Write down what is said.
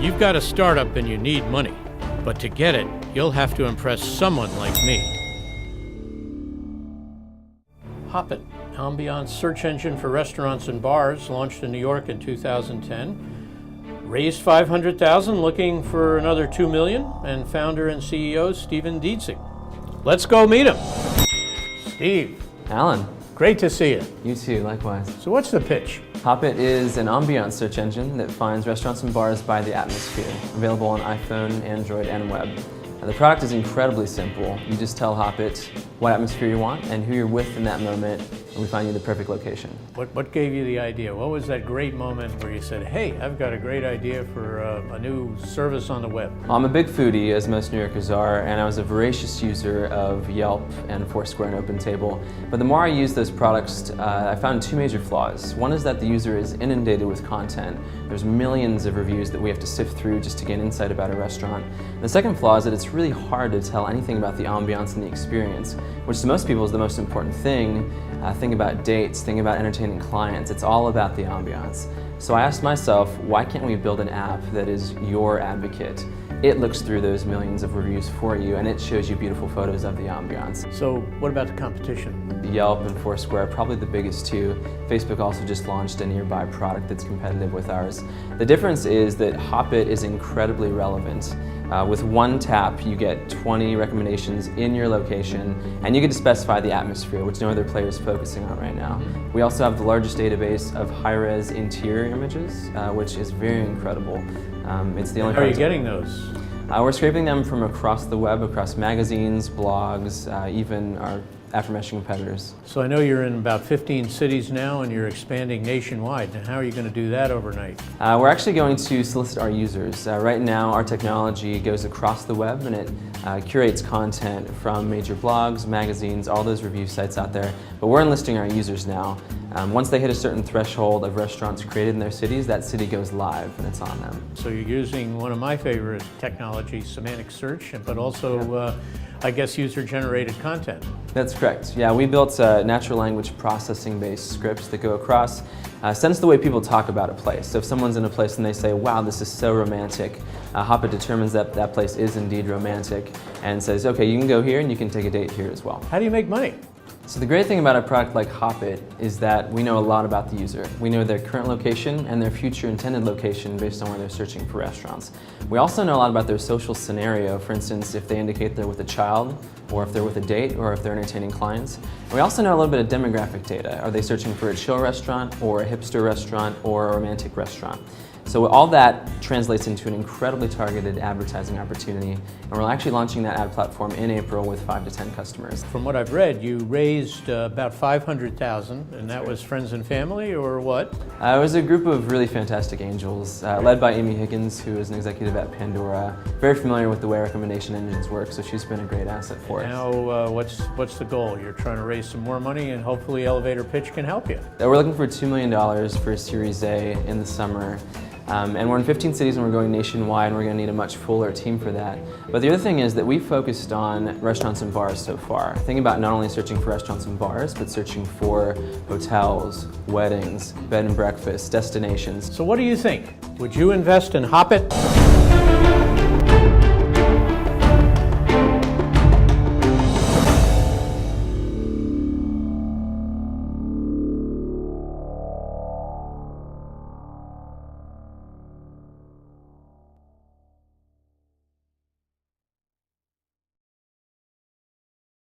You've got a startup and you need money, but to get it, you'll have to impress someone like me. Hoppit, ambiance search engine for restaurants and bars, launched in New York in 2010. Raised $500,000, looking for another $2 million, and founder and CEO Steve Dziedzic. Let's go meet him. Steve. Alan. Great to see you. You too, likewise. So what's the pitch? Hoppit is an ambiance search engine that finds restaurants and bars by the atmosphere, available on iPhone, Android, and web. The product is incredibly simple. You just tell Hoppit what atmosphere you want and who you're with in that moment, and we find you the perfect location. What gave you the idea? What was that great moment where you said, hey, I've got a great idea for a new service on the web? I'm a big foodie, as most New Yorkers are, and I was a voracious user of Yelp and Foursquare and OpenTable. But the more I used those products, I found two major flaws. One is that the user is inundated with content. There's millions of reviews that we have to sift through just to gain insight about a restaurant. And the second flaw is that it's really hard to tell anything about the ambiance and the experience, which to most people is the most important thing. Think about dates, think about entertaining clients. It's all about the ambiance. So I asked myself, why can't we build an app that is your advocate? It looks through those millions of reviews for you, and it shows you beautiful photos of the ambiance. So what about the competition? Yelp and Foursquare are probably the biggest two. Facebook also just launched a nearby product that's competitive with ours. The difference is that Hoppit is incredibly relevant. With one tap, you get 20 recommendations in your location, and you get to specify the atmosphere, which no other player is focusing on right now. We also have the largest database of high-res interior images, which is very incredible. It's the only. How are you getting those? We're scraping them from across the web, across magazines, blogs, even our aforementioned competitors. So I know you're in about 15 cities now and you're expanding nationwide. Now how are you going to do that overnight? We're actually going to solicit our users. Right now our technology goes across the web and it curates content from major blogs, magazines, all those review sites out there. But we're enlisting our users now. Once they hit a certain threshold of restaurants created in their cities, that city goes live and it's on them. So you're using one of my favorite technologies, semantic search, but also I guess user-generated content. That's correct. Yeah, we built natural language processing-based scripts that go across, sense the way people talk about a place. So if someone's in a place and they say, wow, this is so romantic, Hoppit determines that that place is indeed romantic and says, okay, you can go here and you can take a date here as well. How do you make money? So the great thing about a product like Hoppit is that we know a lot about the user. We know their current location and their future intended location based on where they're searching for restaurants. We also know a lot about their social scenario, for instance, if they indicate they're with a child, or if they're with a date, or if they're entertaining clients. We also know a little bit of demographic data. Are they searching for a chill restaurant, or a hipster restaurant, or a romantic restaurant? So all that translates into an incredibly targeted advertising opportunity, and we're actually launching that ad platform in April with 5 to 10 customers. From what I've read, you raised about $500,000, and that was friends and family, or what? It was a group of really fantastic angels, led by Amy Higgins, who is an executive at Pandora, very familiar with the way recommendation engines work, so she's been a great asset for us. Now, what's the goal? You're trying to raise some more money, and hopefully Elevator Pitch can help you. We're looking for $2 million for Series A in the summer. And we're in 15 cities and we're going nationwide, and we're going to need a much fuller team for that. But the other thing is that we focused on restaurants and bars so far. Think about not only searching for restaurants and bars, but searching for hotels, weddings, bed and breakfast, destinations. So what do you think? Would you invest in Hoppit?